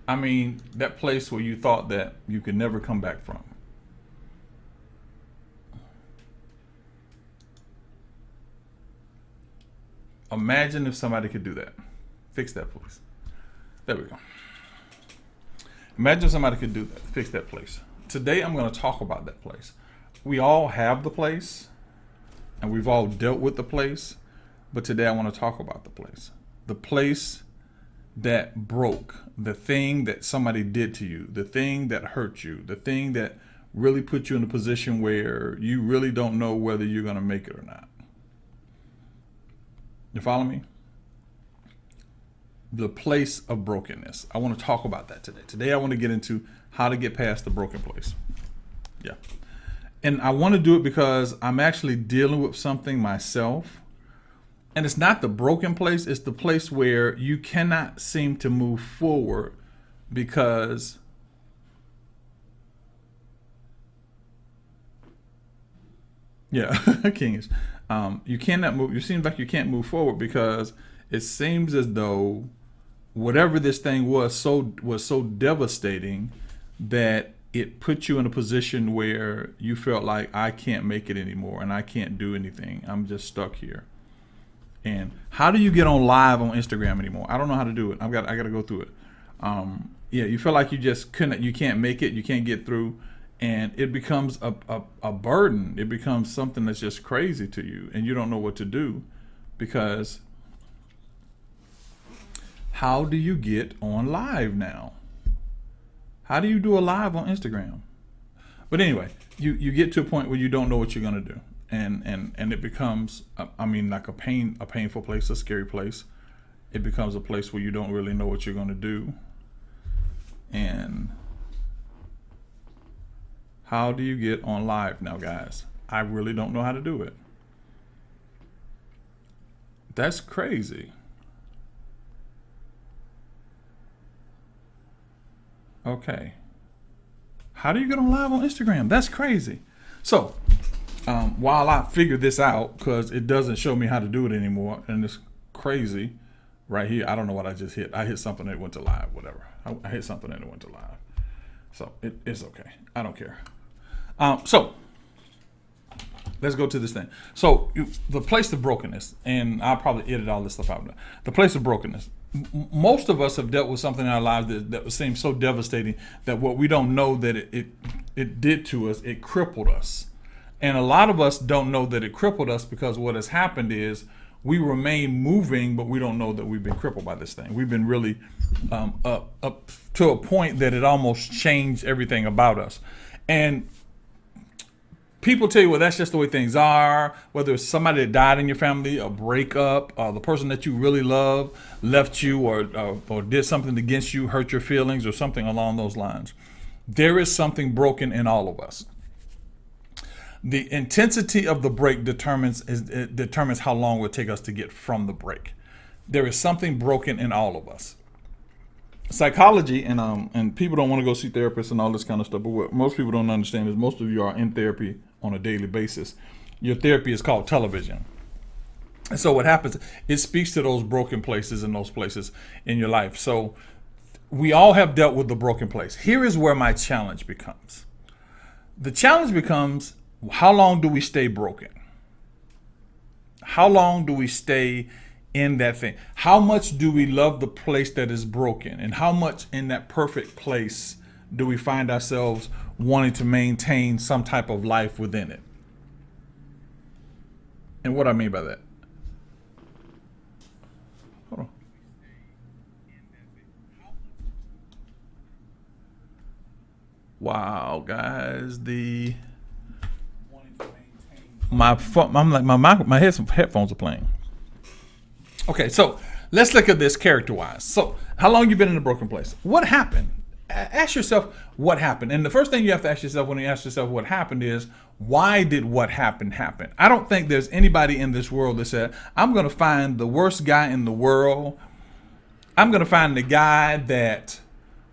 I mean, that place where you thought that you could never come back from. Imagine if somebody could do that. Fix that place. There we go. Imagine if somebody could do that. Fix that place. Today I'm going to talk about that place. We all have the place and we've all dealt with the place, but today I want to talk about the place. The place that broke, the thing that somebody did to you, the thing that hurt you, the thing that really put you in a position where you really don't know whether you're going to make it or not. You follow me? The place of brokenness. I want to talk about that today. Today I want to get into how to get past the broken place. Yeah. And I want to do it because I'm actually dealing with something myself. And it's not the broken place, it's the place where you cannot seem to move forward because yeah, King is. You cannot move. It seems like you can't move forward because it seems as though whatever this thing was so devastating that it put you in a position where you felt like I can't make it anymore and I can't do anything. I'm just stuck here. And how do you get on live on Instagram anymore? I don't know how to do it. I got to go through it. Yeah, you feel like you can't make it, you can't get through, and it becomes a burden. It becomes something that's just crazy to you, and you don't know what to do because how do you get on live now? How do you do a live on Instagram? But anyway, you get to a point where you don't know what you're gonna do, and it becomes, like a painful place, a scary place. It becomes a place where you don't really know what you're gonna do, and how do you get on live now, guys? I really don't know how to do it. That's crazy. Okay. How do you get on live on Instagram? That's crazy. So, while I figure this out, because it doesn't show me how to do it anymore, and it's crazy right here. I don't know what I just hit. I hit something that went to live, whatever. I hit something and it went to live. So, it's okay. I don't care. So, let's go to this thing. So, the place of brokenness, and I'll probably edit all this stuff out. The place of brokenness. Most of us have dealt with something in our lives that seems so devastating that what we don't know that it did to us, it crippled us. And a lot of us don't know that it crippled us because what has happened is we remain moving, but we don't know that we've been crippled by this thing. We've been really up to a point that it almost changed everything about us. And people tell you, well, that's just the way things are. Whether it's somebody that died in your family, a breakup, the person that you really love left you or did something against you, hurt your feelings or something along those lines. There is something broken in all of us. The intensity of the break determines how long it will take us to get from the break. There is something broken in all of us. Psychology and people don't want to go see therapists and all this kind of stuff, but what most people don't understand is most of you are in therapy on a daily basis. Your therapy is called television. And so what happens, it speaks to those broken places and those places in your life. So we all have dealt with the broken place. Here is where my challenge becomes. The challenge becomes, how long do we stay broken? How long do we stay in that thing? How much do we love the place that is broken? And how much in that perfect place do we find ourselves wanting to maintain some type of life within it? And what I mean by that. Hold on. Wow, guys, my phone, my headphones are playing. Okay, so let's look at this character-wise. So, how long you been in a broken place? What happened? Ask yourself what happened. And the first thing you have to ask yourself when you ask yourself what happened is, why did what happened happen? I don't think there's anybody in this world that said, I'm going to find the worst guy in the world. I'm going to find the guy that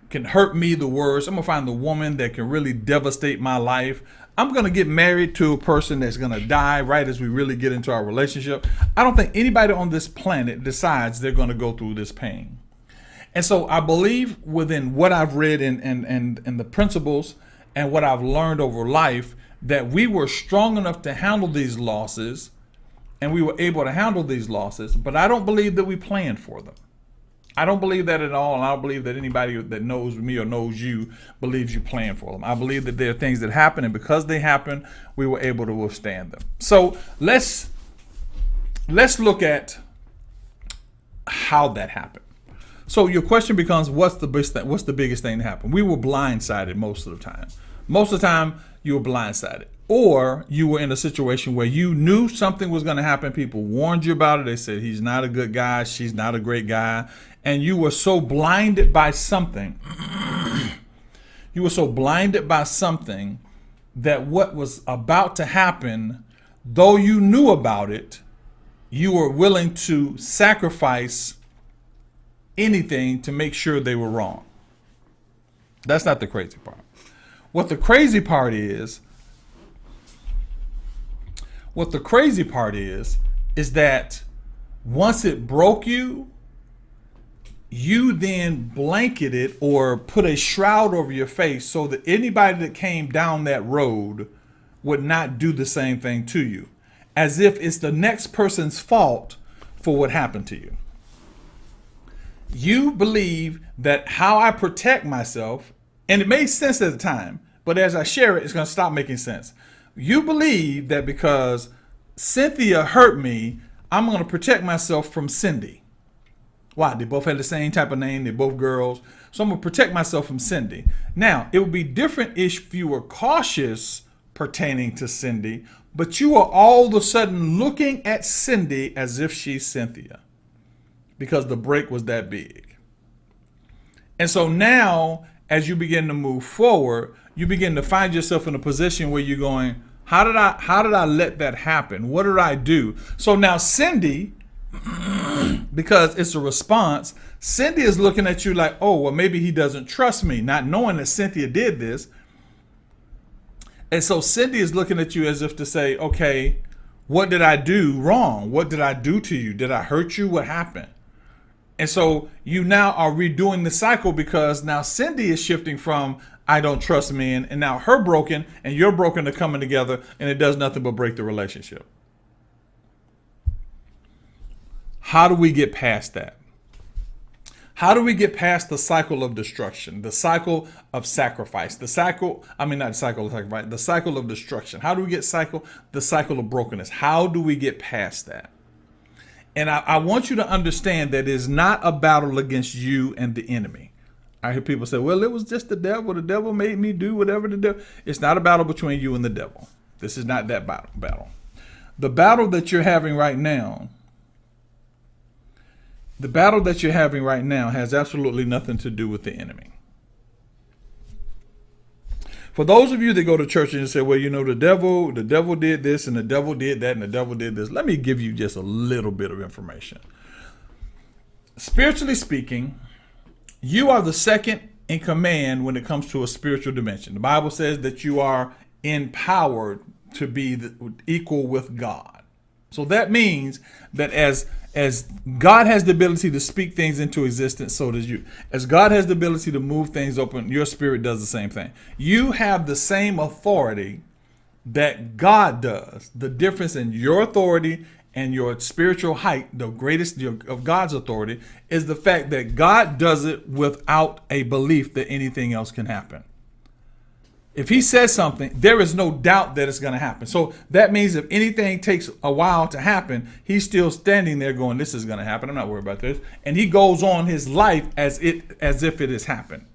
can hurt me the worst. I'm going to find the woman that can really devastate my life. I'm going to get married to a person that's going to die right as we really get into our relationship. I don't think anybody on this planet decides they're going to go through this pain. And so I believe within what I've read and the principles and what I've learned over life that we were strong enough to handle these losses and we were able to handle these losses, but I don't believe that we planned for them. I don't believe that at all, and I don't believe that anybody that knows me or knows you believes you plan for them. I believe that there are things that happen, and because they happen, we were able to withstand them. So let's look at how that happened. So your question becomes, what's the biggest thing that happened? We were blindsided most of the time. Most of the time, you were blindsided. Or you were in a situation where you knew something was going to happen. People warned you about it. They said, he's not a good guy. She's not a great guy. And you were so blinded by something. You were so blinded by something that what was about to happen, though you knew about it, you were willing to sacrifice anything to make sure they were wrong. That's not the crazy part. What the crazy part is that once it broke you, you then blanketed or put a shroud over your face so that anybody that came down that road would not do the same thing to you, as if it's the next person's fault for what happened to you. You believe that how I protect myself, and it made sense at the time, but as I share it, it's going to stop making sense. You believe that because Cynthia hurt me, I'm going to protect myself from Cindy. Why? They both had the same type of name. They're both girls. So I'm going to protect myself from Cindy. Now, it would be different if you were cautious pertaining to Cindy, but you are all of a sudden looking at Cindy as if she's Cynthia because the break was that big. And so now, as you begin to move forward, you begin to find yourself in a position where you're going, how did I let that happen? What did I do? So now Cindy, because it's a response, Cindy is looking at you like, oh, well, maybe he doesn't trust me, not knowing that Cynthia did this. And so Cindy is looking at you as if to say, okay, what did I do wrong? What did I do to you? Did I hurt you? What happened? And so you now are redoing the cycle because now Cindy is shifting from I don't trust men, and now her broken and you're broken are coming together, and it does nothing but break the relationship. How do we get past that? How do we get past the cycle of destruction, the cycle of sacrifice, the cycle of destruction? How do we get the cycle of brokenness? How do we get past that? And I want you to understand that it is not a battle against you and the enemy. I hear people say, well, it was just the devil. The devil made me do whatever the devil. It's not a battle between you and the devil. This is not that battle. The battle that you're having right now, has absolutely nothing to do with the enemy. For those of you that go to church and say, well, the devil did this and the devil did that and the devil did this. Let me give you just a little bit of information. Spiritually speaking, you are the second in command when it comes to a spiritual dimension. The Bible says that you are empowered to be equal with God. So that means that as God has the ability to speak things into existence, so does you. As God has the ability to move things open, your spirit does the same thing. You have the same authority that God does. The difference in your authority and your spiritual height, the greatest of God's authority, is the fact that God does it without a belief that anything else can happen. If he says something, there is no doubt that it's going to happen. So that means if anything takes a while to happen, he's still standing there going, this is going to happen. I'm not worried about this. And he goes on his life as if it has happened.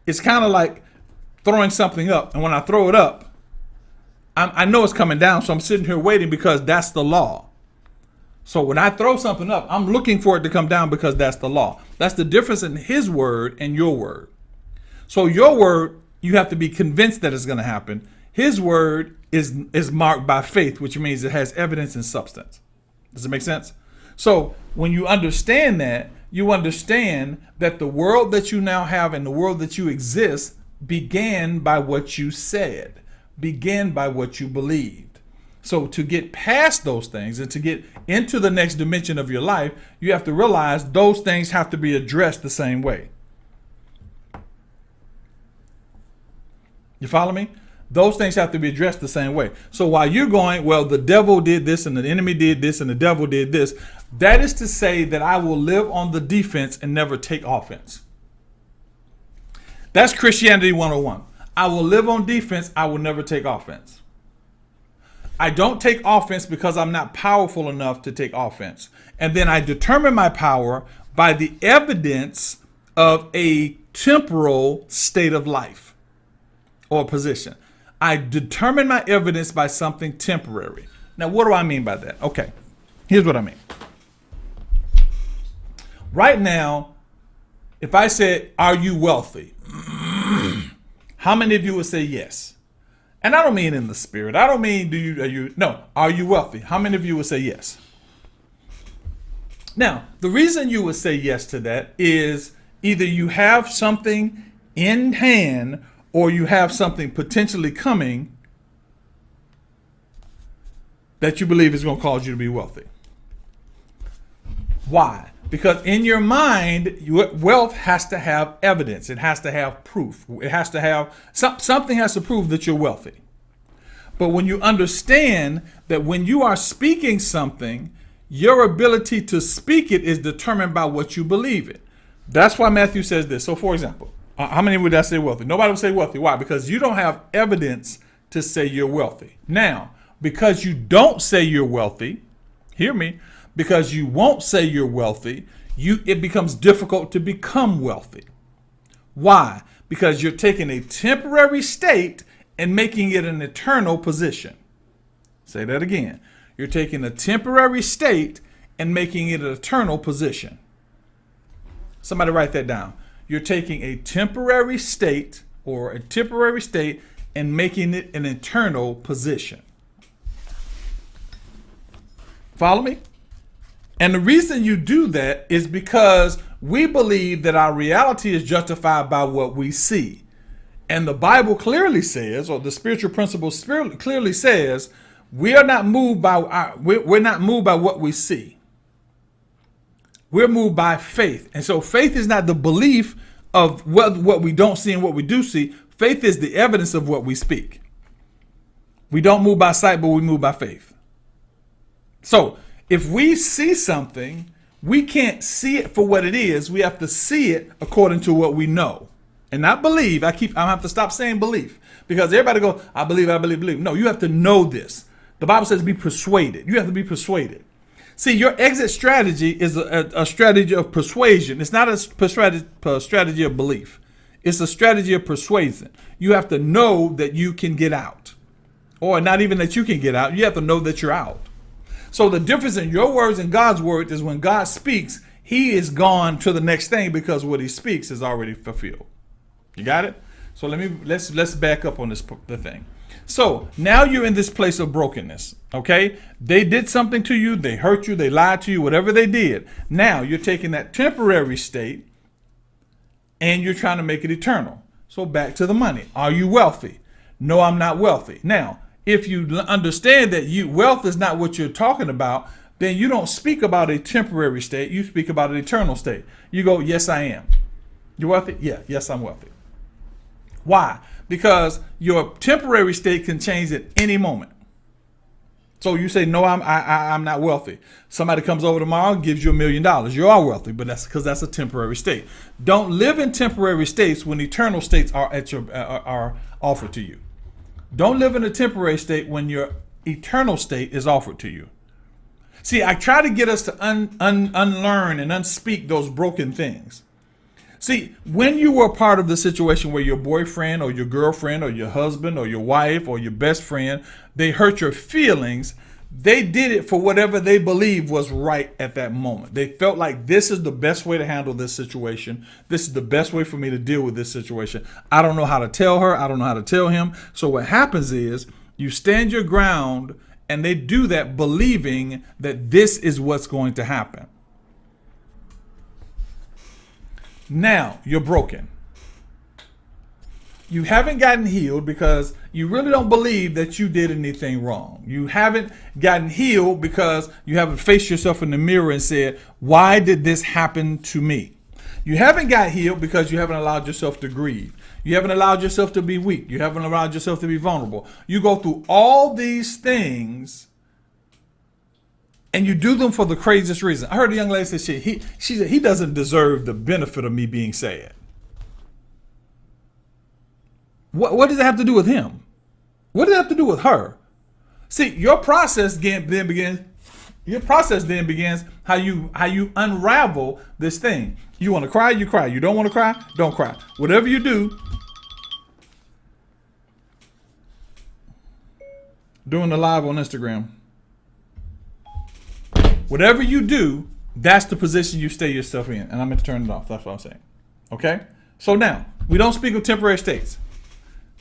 It's kind of like throwing something up. And when I throw it up, I know it's coming down. So I'm sitting here waiting because that's the law. So when I throw something up, I'm looking for it to come down because that's the law. That's the difference in his word and your word. So your word, you have to be convinced that it's going to happen. His word is marked by faith, which means it has evidence and substance. Does it make sense? So when you understand that, you understand that the world that you now have and the world that you exist began by what you said, began by what you believed. So to get past those things and to get into the next dimension of your life, you have to realize those things have to be addressed the same way. You follow me? Those things have to be addressed the same way. So while you're going, well, the devil did this and the enemy did this and the devil did this, that is to say that I will live on the defense and never take offense. That's Christianity 101. I will live on defense. I will never take offense. I don't take offense because I'm not powerful enough to take offense. And then I determine my power by the evidence of a temporal state of life or position. I determine my evidence by something temporary. Now, what do I mean by that? Okay, here's what I mean. Right now, if I said, are you wealthy? How many of you would say yes? And I don't mean in the spirit. I don't mean are you wealthy? How many of you would say yes? Now, the reason you would say yes to that is either you have something in hand or you have something potentially coming that you believe is going to cause you to be wealthy. Why? Because in your mind, wealth has to have evidence. It has to have proof. It has to have something has to prove that you're wealthy. But when you understand that when you are speaking something, your ability to speak it is determined by what you believe it. That's why Matthew says this. So, for example, how many would I say wealthy? Nobody would say wealthy. Why? Because you don't have evidence to say you're wealthy. Now, because you don't say you're wealthy, hear me, because you won't say you're wealthy, it becomes difficult to become wealthy. Why? Because you're taking a temporary state and making it an eternal position. Say that again. You're taking a temporary state and making it an eternal position. Somebody write that down. You're taking a temporary state and making it an eternal position. Follow me? And the reason you do that is because we believe that our reality is justified by what we see. And the Bible clearly says, or the spiritual principles clearly says, we're not moved by what we see. We're moved by faith. And so faith is not the belief of what we don't see and what we do see. Faith is the evidence of what we speak. We don't move by sight, but we move by faith. So if we see something, we can't see it for what it is. We have to see it according to what we know. And not believe. I have to stop saying belief. Because everybody goes, I believe. No, you have to know this. The Bible says be persuaded. You have to be persuaded. See, your exit strategy is a strategy of persuasion. It's not a strategy of belief. It's a strategy of persuasion. You have to know that you can get out. Or not even that you can get out. You have to know that you're out. So the difference in your words and God's word is when God speaks, he is gone to the next thing because what he speaks is already fulfilled. You got it? So let's back up on the thing. So now you're in this place of brokenness. Okay? They did something to you. They hurt you. They lied to you. Whatever they did. Now you're taking that temporary state and you're trying to make it eternal. So back to the money. Are you wealthy? No, I'm not wealthy. Now, if you understand that wealth is not what you're talking about, then you don't speak about a temporary state. You speak about an eternal state. You go, yes, I am. You wealthy? Yeah, yes, I'm wealthy. Why? Because your temporary state can change at any moment. So you say, no, I'm not wealthy. Somebody comes over tomorrow and gives you $1 million. You are wealthy, but that's because that's a temporary state. Don't live in temporary states when eternal states are offered to you. Don't live in a temporary state when your eternal state is offered to you. See, I try to get us to unlearn and unspeak those broken things. See, when you were part of the situation where your boyfriend or your girlfriend or your husband or your wife or your best friend, they hurt your feelings, they did it for whatever they believed was right at that moment. They felt like this is the best way to handle this situation. This is the best way for me to deal with this situation. I don't know how to tell her. I don't know how to tell him. So what happens is you stand your ground and they do that believing that this is what's going to happen. Now you're broken. You haven't gotten healed because you really don't believe that you did anything wrong. You haven't gotten healed because you haven't faced yourself in the mirror and said, why did this happen to me? You haven't got healed because you haven't allowed yourself to grieve. You haven't allowed yourself to be weak. You haven't allowed yourself to be vulnerable. You go through all these things and you do them for the craziest reason. I heard a young lady say, she said, he doesn't deserve the benefit of me being sad. What does it have to do with him? What does it have to do with her? See, your process then begins. Your process then begins how you unravel this thing. You want to cry, you cry. You don't want to cry, don't cry. Whatever you do, doing the live on Instagram. Whatever you do, that's the position you stay yourself in. And I'm going to turn it off. That's what I'm saying. Okay? So now, we don't speak of temporary states.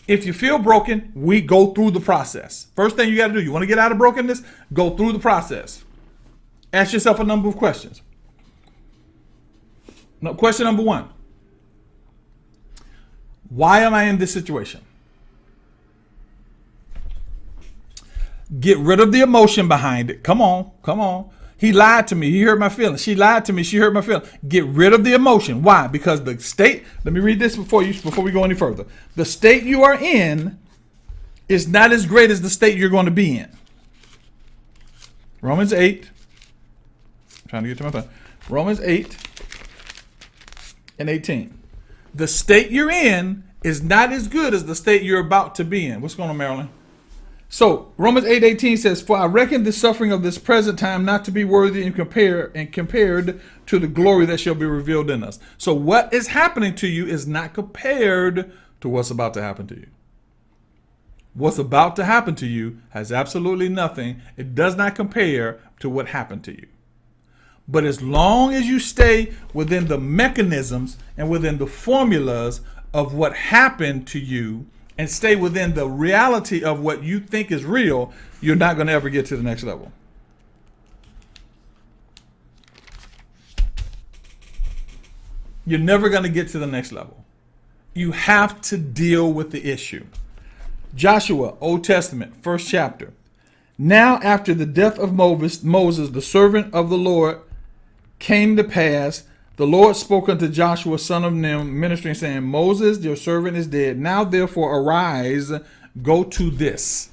If you feel broken, we go through the process. First thing you got to do, you want to get out of brokenness? Go through the process. Ask yourself a number of questions. Now, question number 1. Why am I in this situation? Get rid of the emotion behind it. Come on, come on. He lied to me. He hurt my feelings. She lied to me. She hurt my feelings. Get rid of the emotion. Why? Because the state, let me read this before we go any further. The state you are in is not as great as the state you're going to be in. Romans 8. I'm trying to get to my phone. Romans 8 and 18. The state you're in is not as good as the state you're about to be in. What's going on, Marilyn? So Romans 8:18 says, "For I reckon the suffering of this present time not to be worthy and compared to the glory that shall be revealed in us." So what is happening to you is not compared to what's about to happen to you. What's about to happen to you has absolutely nothing. It does not compare to what happened to you. But as long as you stay within the mechanisms and within the formulas of what happened to you, and stay within the reality of what you think is real, you're not going to ever get to the next level. You're never going to get to the next level. You have to deal with the issue. Joshua, Old Testament, 1st chapter. Now after the death of Moses, the servant of the Lord, came to pass, the Lord spoke unto Joshua, son of Nun, ministering, saying, Moses, your servant, is dead. Now therefore arise, go to this.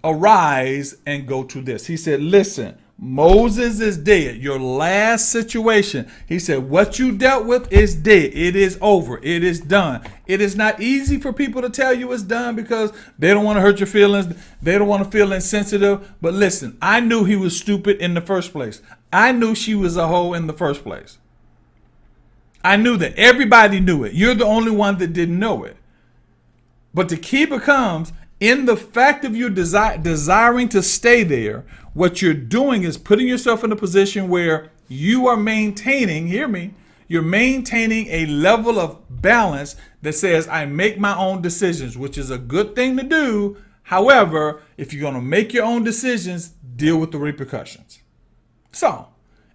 Arise and go to this. He said, listen, Moses is dead. Your last situation. He said, what you dealt with is dead. It is over. It is done. It is not easy for people to tell you it's done because they don't want to hurt your feelings. They don't want to feel insensitive. But listen, I knew he was stupid in the first place. I knew she was a hoe in the first place. I knew that. Everybody knew it. You're the only one that didn't know it. But the key becomes, in the fact of you desiring to stay there, what you're doing is putting yourself in a position where you are maintaining, hear me, you're maintaining a level of balance that says, I make my own decisions, which is a good thing to do. However, if you're going to make your own decisions, deal with the repercussions. So,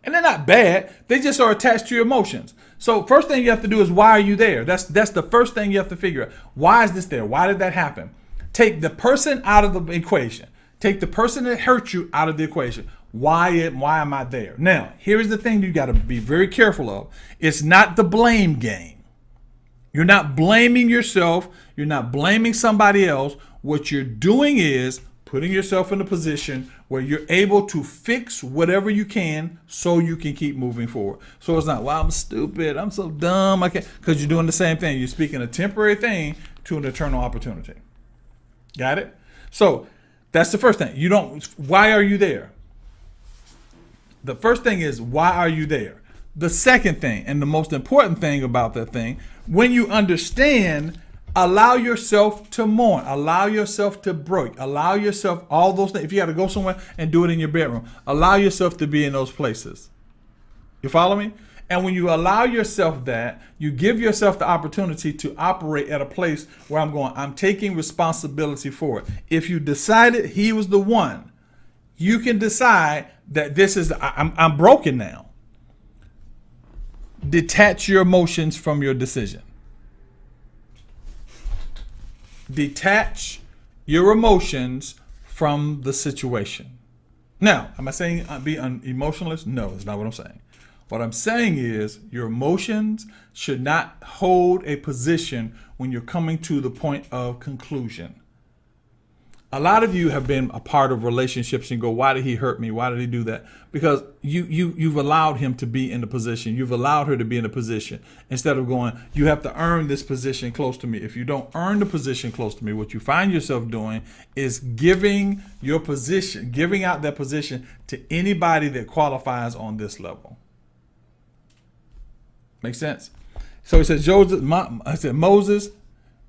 and they're not bad. They just are attached to your emotions. So first thing you have to do is, why are you there? That's the first thing you have to figure out. Why is this there? Why did that happen? Take the person out of the equation. Take the person that hurt you out of the equation. Why am I there? Now, here's the thing you got to be very careful of. It's not the blame game. You're not blaming yourself. You're not blaming somebody else. What you're doing is putting yourself in a position where you're able to fix whatever you can so you can keep moving forward. So it's not, well, I'm stupid, I'm so dumb, I can't, because you're doing the same thing. You're speaking a temporary thing to an eternal opportunity. Got it? So that's the first thing. Why are you there? The first thing is, why are you there? The second thing, and the most important thing about that thing, when you understand, allow yourself to mourn. Allow yourself to break. Allow yourself all those things. If you got to go somewhere and do it in your bedroom, allow yourself to be in those places. You follow me? And when you allow yourself that, you give yourself the opportunity to operate at a place where I'm taking responsibility for it. If you decided he was the one, you can decide that I'm broken now. Detach your emotions from your decision. detach your emotions from the situation. Now, am I saying be an emotionalist? No, that's not what I'm saying. What I'm saying is your emotions should not hold a position when you're coming to the point of conclusion. A lot of you have been a part of relationships and go, why did he hurt me? Why did he do that? Because you've allowed him to be in a position. You've allowed her to be in a position instead of going, you have to earn this position close to me. If you don't earn the position close to me, what you find yourself doing is giving your position, giving out that position to anybody that qualifies on this level. Make sense? So he says,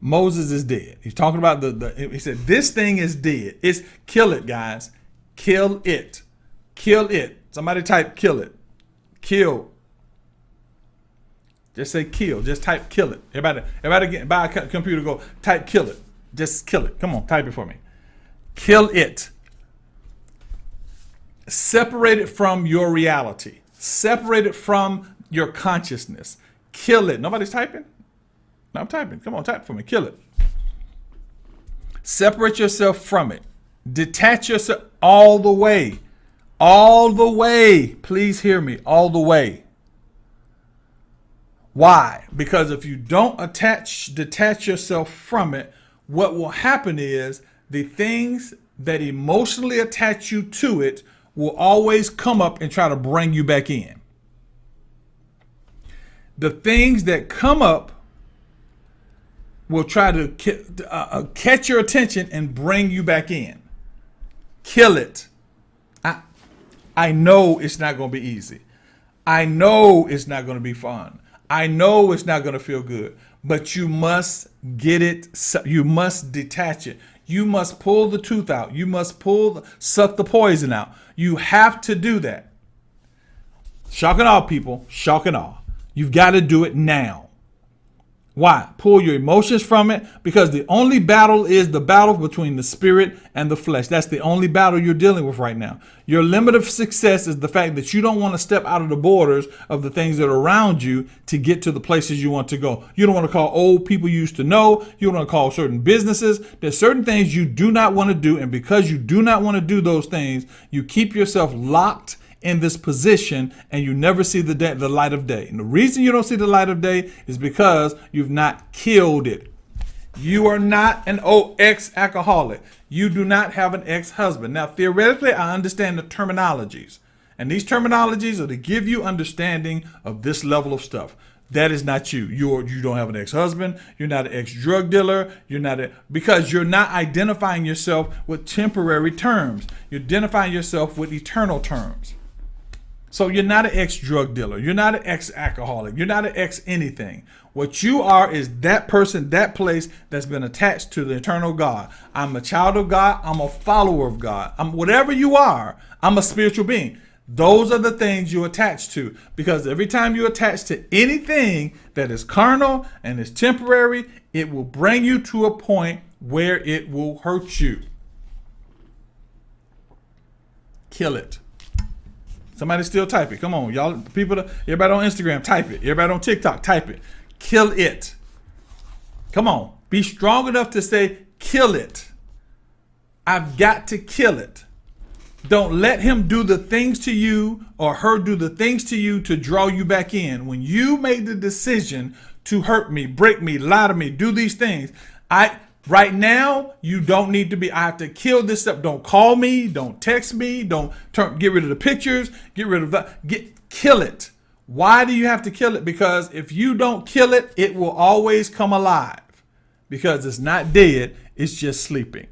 Moses is dead. He's talking about he said, this thing is dead. It's kill it, guys. Kill it. Kill it. Somebody type kill it. Kill. Just say kill. Just type kill it. Everybody get buy a computer, go type kill it. Just kill it. Come on, type it for me. Kill it. Separate it from your reality. Separate it from your consciousness. Kill it. Nobody's typing? No, I'm typing. Come on, type for me. Kill it. Separate yourself from it. Detach yourself all the way. All the way. Please hear me. All the way. Why? Because if you don't detach yourself from it, what will happen is the things that emotionally attach you to it will always come up and try to bring you back in. The things that come up will try to catch your attention and bring you back in. Kill it. I know it's not going to be easy. I know it's not going to be fun. I know it's not going to feel good. But you must get it. You must detach it. You must pull the tooth out. You must suck the poison out. You have to do that. Shock and awe, people. Shock and awe. You've got to do it now. Why? Pull your emotions from it, because the only battle is the battle between the spirit and the flesh. That's the only battle you're dealing with right now. Your limit of success is the fact that you don't want to step out of the borders of the things that are around you to get to the places you want to go. You don't want to call old people you used to know. You don't want to call certain businesses. There's certain things you do not want to do. And because you do not want to do those things, you keep yourself locked in this position and you never see the light of day. And the reason you don't see the light of day is because you've not killed it. You are not an ex-alcoholic. You do not have an ex-husband. Now, theoretically, I understand the terminologies. And these terminologies are to give you understanding of this level of stuff. That is not you. You don't have an ex-husband. You're not an ex-drug dealer. Because you're not identifying yourself with temporary terms. You're identifying yourself with eternal terms. So you're not an ex-drug dealer. You're not an ex-alcoholic. You're not an ex-anything. What you are is that person, that place that's been attached to the eternal God. I'm a child of God. I'm a follower of God. Whatever you are, I'm a spiritual being. Those are the things you attach to, because every time you attach to anything that is carnal and is temporary, it will bring you to a point where it will hurt you. Kill it. Somebody still type it. Come on, y'all. Everybody on Instagram, type it. Everybody on TikTok, type it. Kill it. Come on. Be strong enough to say, kill it. I've got to kill it. Don't let him do the things to you or her do the things to you to draw you back in. When you made the decision to hurt me, break me, lie to me, do these things, right now, you don't need to be. I have to kill this stuff. Don't call me. Don't text me. Don't get rid of the pictures. Get rid of that. Kill it. Why do you have to kill it? Because if you don't kill it, it will always come alive. Because it's not dead. It's just sleeping.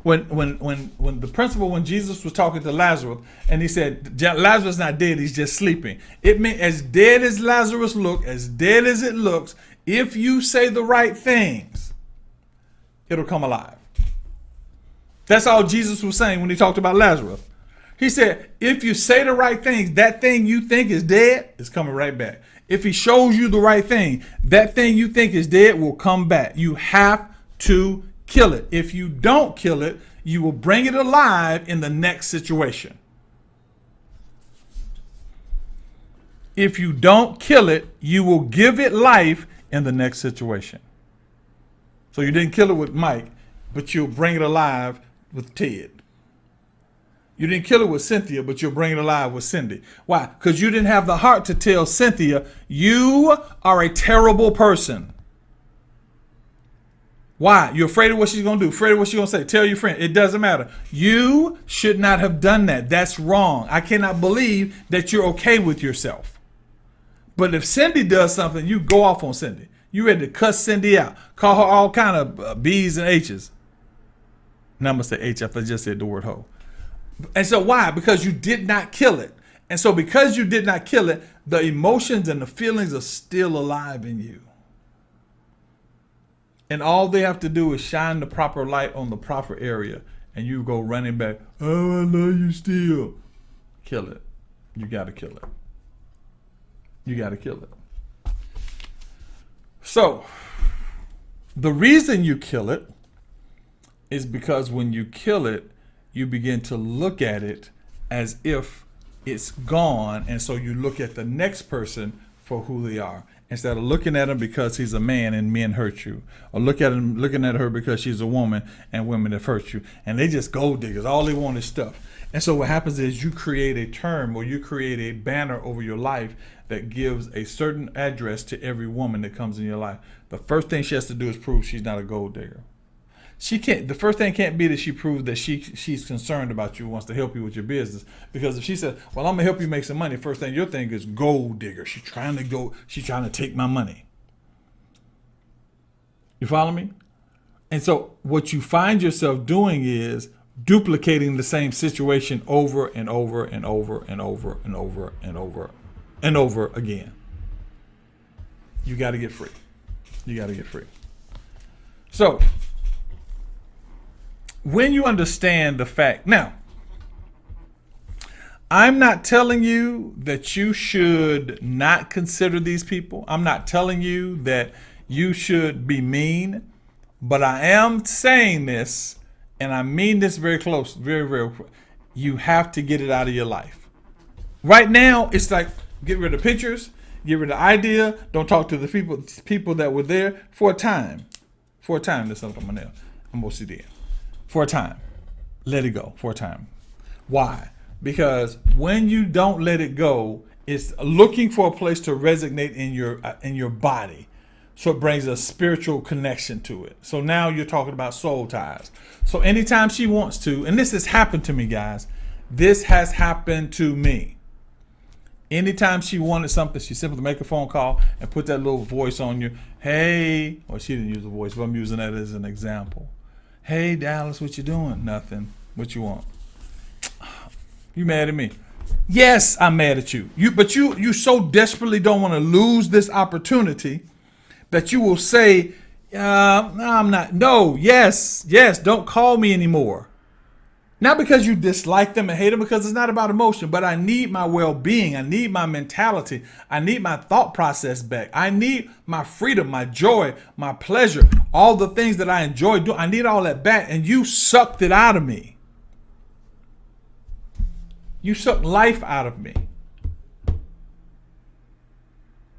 When Jesus was talking to Lazarus and he said, Lazarus is not dead, he's just sleeping. It meant as dead as Lazarus looked, as dead as it looks, if you say the right things, it'll come alive. That's all Jesus was saying when he talked about Lazarus. He said, if you say the right things, that thing you think is dead is coming right back. If he shows you the right thing, that thing you think is dead will come back. You have to kill it. If you don't kill it, you will bring it alive in the next situation. If you don't kill it, you will give it life in the next situation. So you didn't kill it with Mike, but you'll bring it alive with Ted. You didn't kill it with Cynthia, but you'll bring it alive with Cindy. Why? Because you didn't have the heart to tell Cynthia, you are a terrible person. Why? You're afraid of what she's going to do, afraid of what she's going to say. Tell your friend. It doesn't matter. You should not have done that. That's wrong. I cannot believe that you're okay with yourself. But if Cindy does something, you go off on Cindy. You ready to cuss Cindy out. Call her all kind of B's and H's. Now I'm going to say H after I just said the word hoe. And so why? Because you did not kill it. And so because you did not kill it, the emotions and the feelings are still alive in you. And all they have to do is shine the proper light on the proper area. And you go running back. Oh, I love you still. Kill it. You got to kill it. You got to kill it. So, the reason you kill it is because when you kill it, you begin to look at it as if it's gone. And so you look at the next person for who they are. Instead of looking at him because he's a man and men hurt you. Or looking at her because she's a woman and women have hurt you. And they just gold diggers. All they want is stuff. And so what happens is you create a term or you create a banner over your life that gives a certain address to every woman that comes in your life. The first thing she has to do is prove she's not a gold digger. She can't. The first thing can't be that she proves that she's concerned about you, wants to help you with your business. Because if she says, "Well, I'm gonna help you make some money," first thing you're thinking is gold digger. She's trying to take my money. You follow me? And so what you find yourself doing is duplicating the same situation over and over and over and over and over and over and over again. You got to get free. You got to get free. So when you understand the fact, now, I'm not telling you that you should not consider these people. I'm not telling you that you should be mean, but I am saying this, and I mean this very close, very, very, you have to get it out of your life. Right now, it's like, get rid of pictures, get rid of the idea, don't talk to the people that were there for a time. For a time, that's something on my nail. I'm OCD. For a time. Let it go for a time. Why? Because when you don't let it go, it's looking for a place to resonate in your body. So it brings a spiritual connection to it. So now you're talking about soul ties. So anytime she wants to, and this has happened to me, guys. This has happened to me. Anytime she wanted something, she simply make a phone call and put that little voice on you. Hey, well, she didn't use a voice, but I'm using that as an example. Hey, Dallas, what you doing? Nothing. What you want? You mad at me? Yes, I'm mad at you. But you so desperately don't want to lose this opportunity that you will say, no, I'm not. No, yes, don't call me anymore. Not because you dislike them and hate them, because it's not about emotion, but I need my well-being. I need my mentality. I need my thought process back. I need my freedom, my joy, my pleasure, all the things that I enjoy doing. I need all that back, and you sucked it out of me. You sucked life out of me.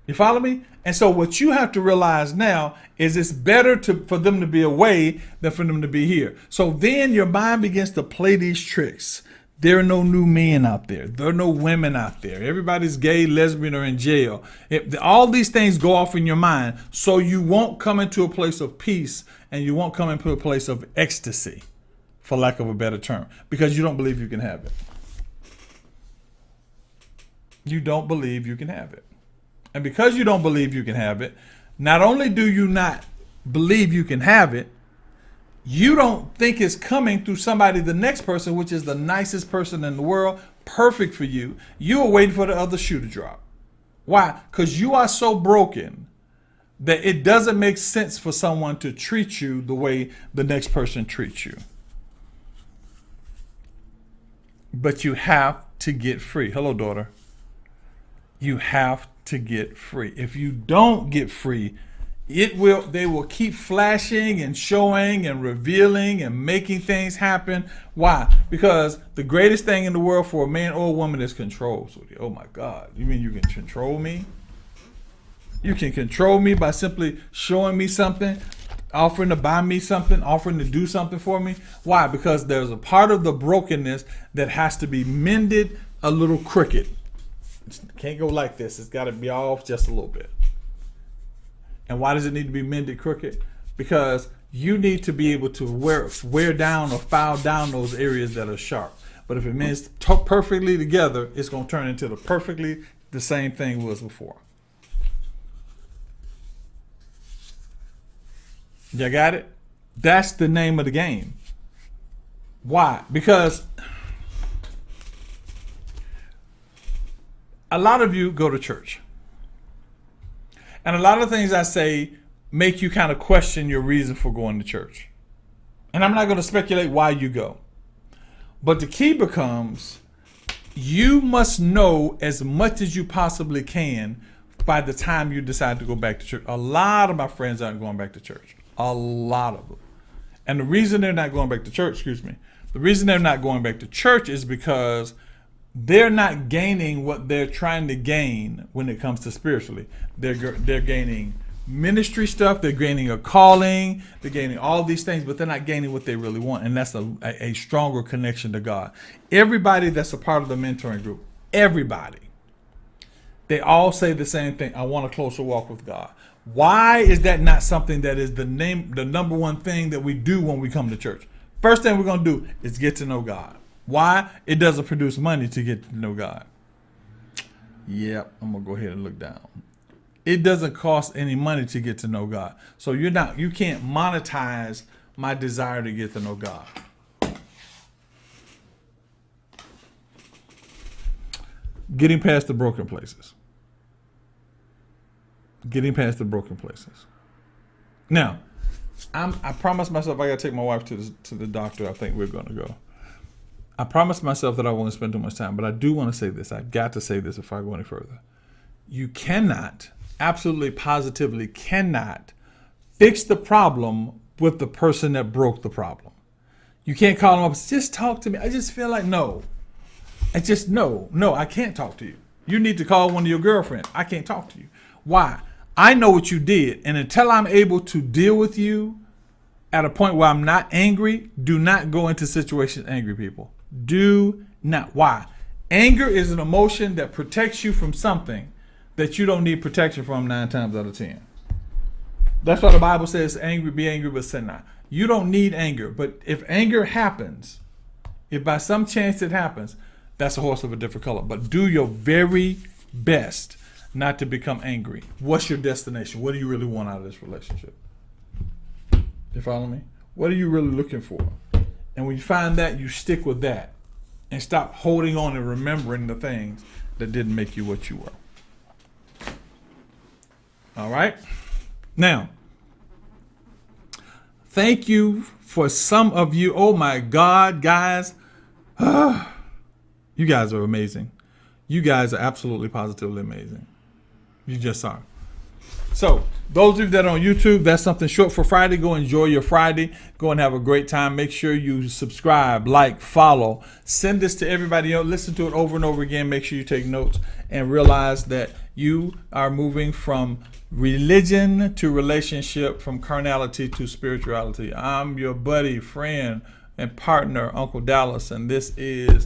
You follow me? And so what you have to realize now is it's better for them to be away than for them to be here. So then your mind begins to play these tricks. There are no new men out there. There are no women out there. Everybody's gay, lesbian, or in jail. All these things go off in your mind, so you won't come into a place of peace and you won't come into a place of ecstasy, for lack of a better term, because you don't believe you can have it. You don't believe you can have it. And because you don't believe you can have it, not only do you not believe you can have it, you don't think it's coming through somebody, the next person, which is the nicest person in the world, perfect for you. You are waiting for the other shoe to drop. Why? Because you are so broken that it doesn't make sense for someone to treat you the way the next person treats you. But you have to get free. Hello, daughter. You have to get free. If you don't get free, they will keep flashing and showing and revealing and making things happen. Why? Because the greatest thing in the world for a man or a woman is control. So, oh my God, you mean you can control me? You can control me by simply showing me something, offering to buy me something, offering to do something for me. Why? Because there's a part of the brokenness that has to be mended a little crooked. It can't go like this. It's got to be off just a little bit. And why does it need to be mended crooked? Because you need to be able to wear down or file down those areas that are sharp. But if it mends perfectly together, it's going to turn into the same thing was before. You got it? That's the name of the game. Why? Because a lot of you go to church. And a lot of things I say make you kind of question your reason for going to church. And I'm not going to speculate why you go. But the key becomes you must know as much as you possibly can by the time you decide to go back to church. A lot of my friends aren't going back to church. A lot of them. And the reason they're not going back to church, the reason they're not going back to church is because they're not gaining what they're trying to gain when it comes to spiritually. They're gaining ministry stuff, they're gaining a calling, they're gaining all these things, but they're not gaining what they really want, and that's a stronger connection to God. Everybody that's a part of the mentoring group, everybody, they all say the same thing: I want a closer walk with God. Why is that not something that is the number one thing that we do when we come to church? First thing we're going to do is get to know God. Why? It doesn't produce money to get to know God. Yep, I'm going to go ahead and look down. It doesn't cost any money to get to know God. So you can't monetize my desire to get to know God. Getting past the broken places. Getting past the broken places. Now, I promised myself I got to take my wife to the doctor. I think we're going to go. I promised myself that I won't spend too much time, but I do want to say this. I've got to say this before I go any further. You cannot, absolutely positively cannot, fix the problem with the person that broke the problem. You can't call them up and say, just talk to me. I just feel like, no, I can't talk to you. You need to call one of your girlfriends. I can't talk to you. Why? I know what you did. And until I'm able to deal with you at a point where I'm not angry, do not go into situations angry, people. Do not. Why? Anger is an emotion that protects you from something that you don't need protection from 9 times out of 10. That's why the Bible says, be angry, but sin not. You don't need anger. But if anger happens, if by some chance it happens, that's a horse of a different color. But do your very best not to become angry. What's your destination? What do you really want out of this relationship? You follow me? What are you really looking for? And when you find that, you stick with that and stop holding on and remembering the things that didn't make you what you were. All right? Now, thank you for some of you. Oh my God, guys. You guys are amazing. You guys are absolutely positively amazing. You just are. So, those of you that are on YouTube, that's something short for Friday. Go enjoy your Friday. Go and have a great time. Make sure you subscribe, like, follow. Send this to everybody else. Listen to it over and over again. Make sure you take notes and realize that you are moving from religion to relationship, from carnality to spirituality. I'm your buddy, friend, and partner, Uncle Dallas, and this is